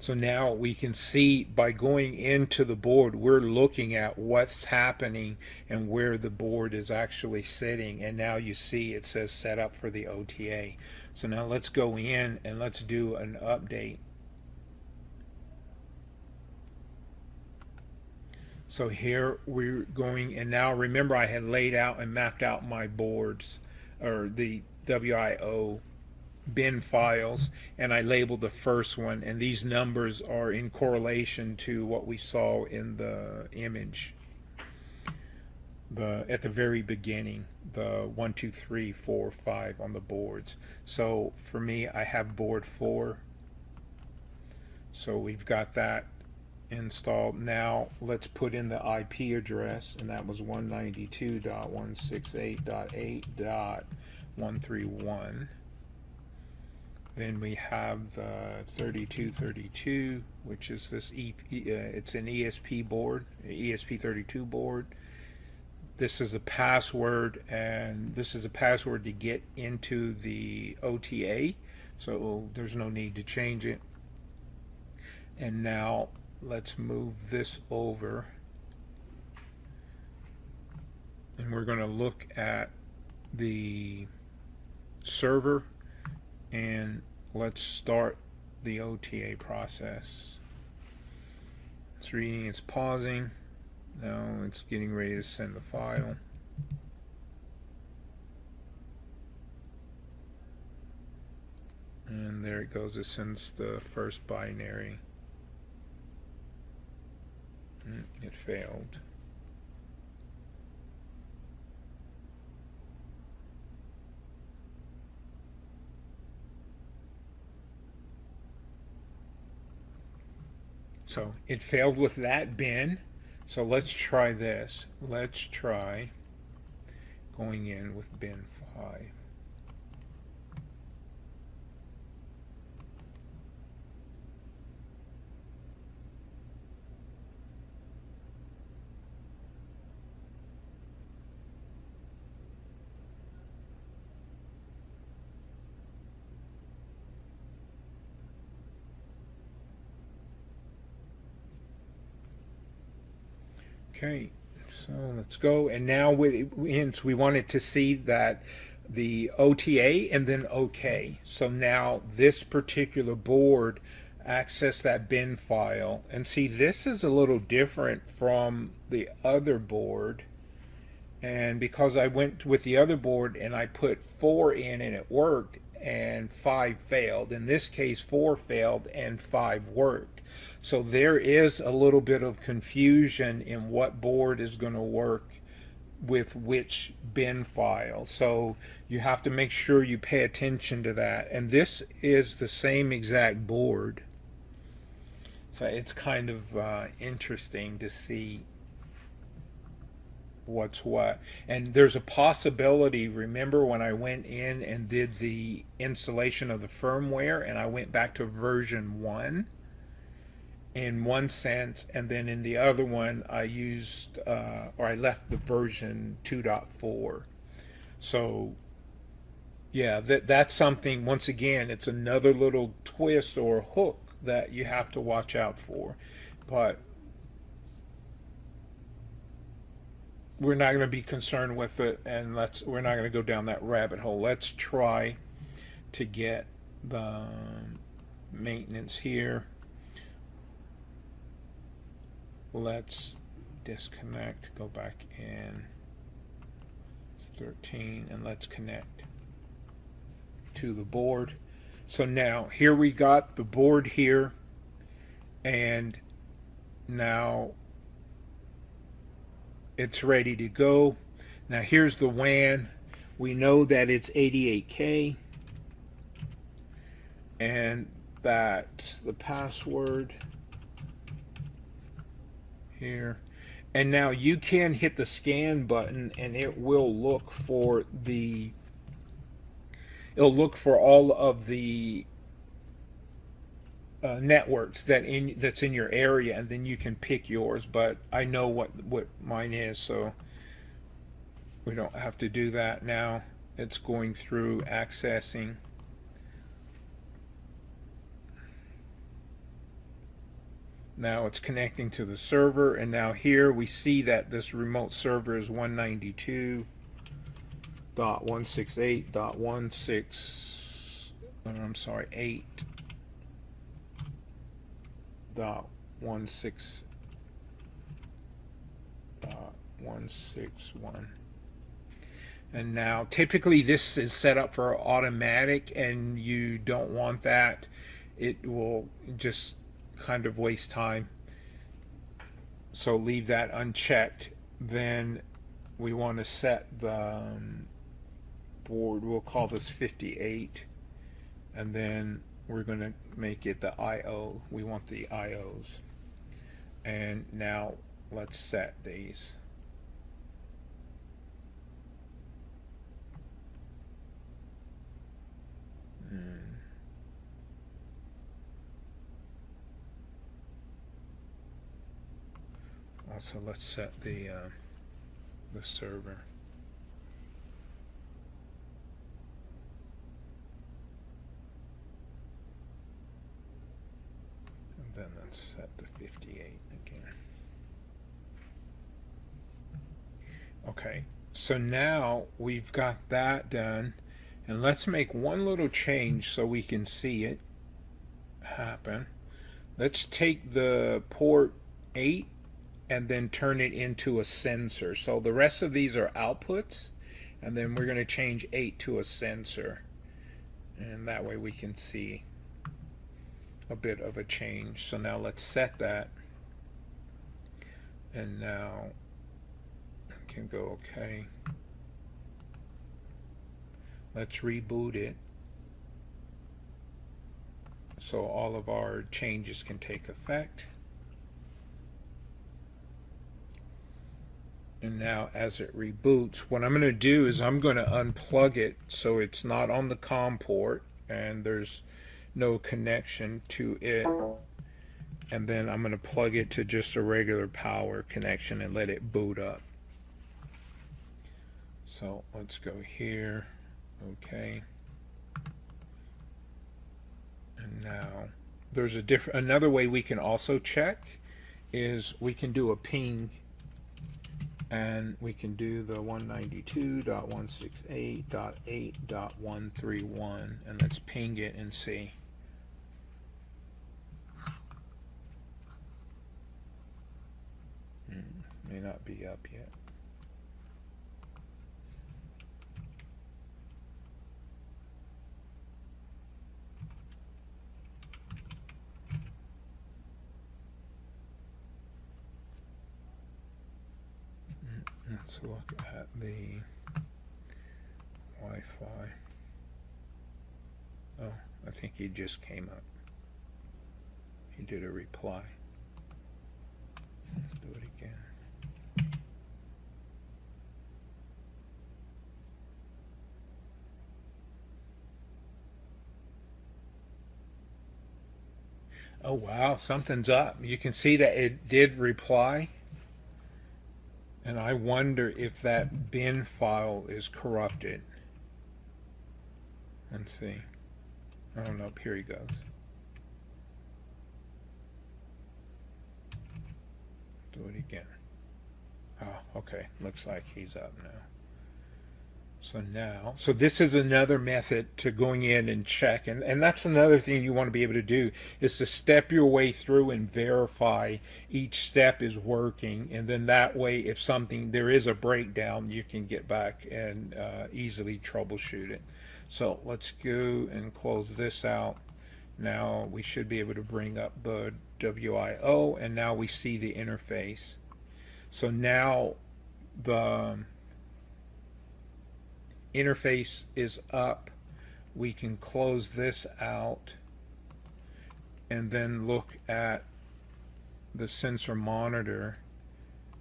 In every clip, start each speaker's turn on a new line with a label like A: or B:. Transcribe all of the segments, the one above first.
A: So now we can see by going into the board, we're looking at what's happening and where the board is actually sitting. And now you see it says set up for the OTA. So now let's go in and let's do an update. So here we're going, and now remember I had laid out and mapped out my boards, or the WIO bin files, and I labeled the first one, and these numbers are in correlation to what we saw in the image at the very beginning, the 1 2 3 4 5 on the boards. So for me, I have board 4, so we've got that installed. Now let's put in the IP address, and that was 192.168.8.131. Then we have the 3232, which is this it's an ESP board, ESP32 board. This is a password, and this is a password to get into the OTA, so there's no need to change it. And now let's move this over, and we're going to look at the server, and let's start the OTA process. It's reading, it's pausing. Now it's getting ready to send the file. And there it goes, it sends the first binary. It failed. So it failed with that bin. So let's try this. Let's try going in with bin 5. Okay, so let's go. And now we wanted to see that the OTA and then OK. So now this particular board access that bin file, and see this is a little different from the other board. And because I went with the other board and I put 4 in and it worked, and 5 failed. In this case, 4 failed and 5 worked. So there is a little bit of confusion in what board is going to work with which bin file. So you have to make sure you pay attention to that. And this is the same exact board. So it's kind of interesting to see what's what. And there's a possibility, remember when I went in and did the installation of the firmware, and I went back to version 1 in one sense, and then in the other one I used or I left the version 2.4. So yeah, that's something, once again, it's another little twist or hook that you have to watch out for. But we're not going to be concerned with it, and we're not going to go down that rabbit hole. Let's try to get the maintenance here. Let's disconnect, go back in. It's 13, and let's connect to the board. So now here we got the board here, and now it's ready to go. Now here's the WAN. We know that it's 88K, and that the password here. And now you can hit the scan button, and it will look for all of the networks that's in your area, and then you can pick yours. But I know what mine is, so we don't have to do that now. It's going through accessing. 。Now it's connecting to the server, and now here we see that this remote server is 8.168.161. And now typically this is set up for automatic, and you don't want that. It will just kind of waste time. So leave that unchecked. Then we want to set the board, we'll call this 58, and then we're going to make it the IO. We want the IOs. And now let's set these. Also, let's set the server. And then let's set the 58 again. Okay, so now we've got that done, and let's make one little change so we can see it happen. Let's take the port 8 and then turn it into a sensor. So the rest of these are outputs, and then we're going to change 8 to a sensor, and that way we can see a bit of a change. So now let's set that, and now I can go OK. Let's reboot it so all of our changes can take effect. And now as it reboots, what I'm going to do is I'm going to unplug it so it's not on the COM port and there's no connection to it. And then I'm going to plug it to just a regular power connection and let it boot up. So let's go here. Okay. And now there's another way we can also check is we can do a ping. And we can do the 192.168.8.131, and let's ping it and see. May not be up yet. Let's look at the Wi-Fi. Oh, I think he just came up. He did a reply. Let's do it again. Oh wow, something's up. You can see that it did reply. And I wonder if that bin file is corrupted. Let's see. Oh no, here he goes. Do it again. Oh, okay. Looks like he's up now. So this is another method to going in and check, and that's another thing you want to be able to do is to step your way through and verify each step is working, and then that way if there is a breakdown, you can get back and easily troubleshoot it. So let's go and close this out. Now we should be able to bring up the WIO, and now we see the interface. So now the interface is up. We can close this out and then look at the sensor monitor,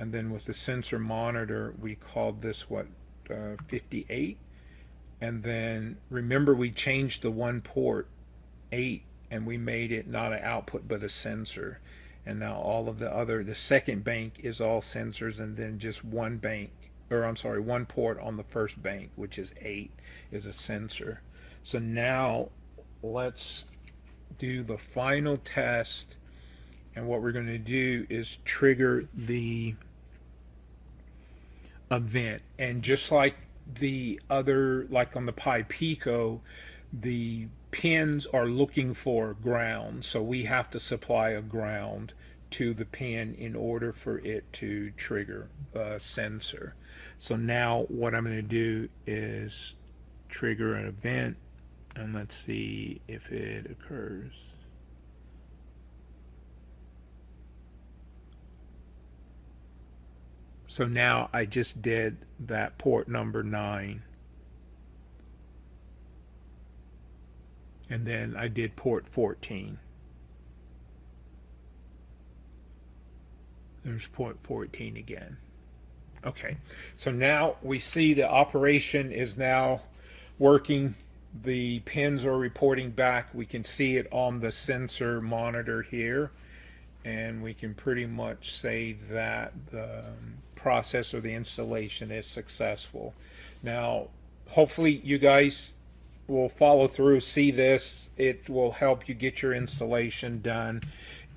A: and then with the sensor monitor we called this 58, and then remember we changed the one port 8 and we made it not an output but a sensor, and now all of the second bank is all sensors, and then just one port on the first bank, which is 8, is a sensor. So now let's do the final test, And what we're going to do is trigger the event. And just like the other, like on the Pi Pico, the pins are looking for ground, so we have to supply a ground to the pin in order for it to trigger a sensor. So now what I'm going to do is trigger an event, and let's see if it occurs. So now I just did that port number 9. And then I did port 14. There's port 14 again. Okay, so now we see the operation is now working. The pins are reporting back. We can see it on the sensor monitor here, and we can pretty much say that the process or the installation is successful. Now, hopefully you guys will follow through, see this. It will help you get your installation done.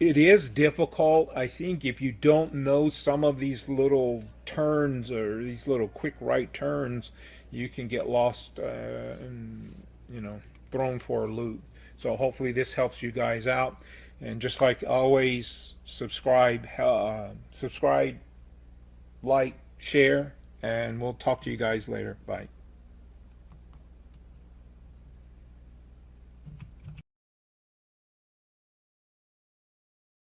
A: It is difficult, I think, if you don't know some of these little turns or these little quick right turns, you can get lost and, you know, thrown for a loop. So hopefully this helps you guys out. And just like always, subscribe, like, share, and we'll talk to you guys later. Bye.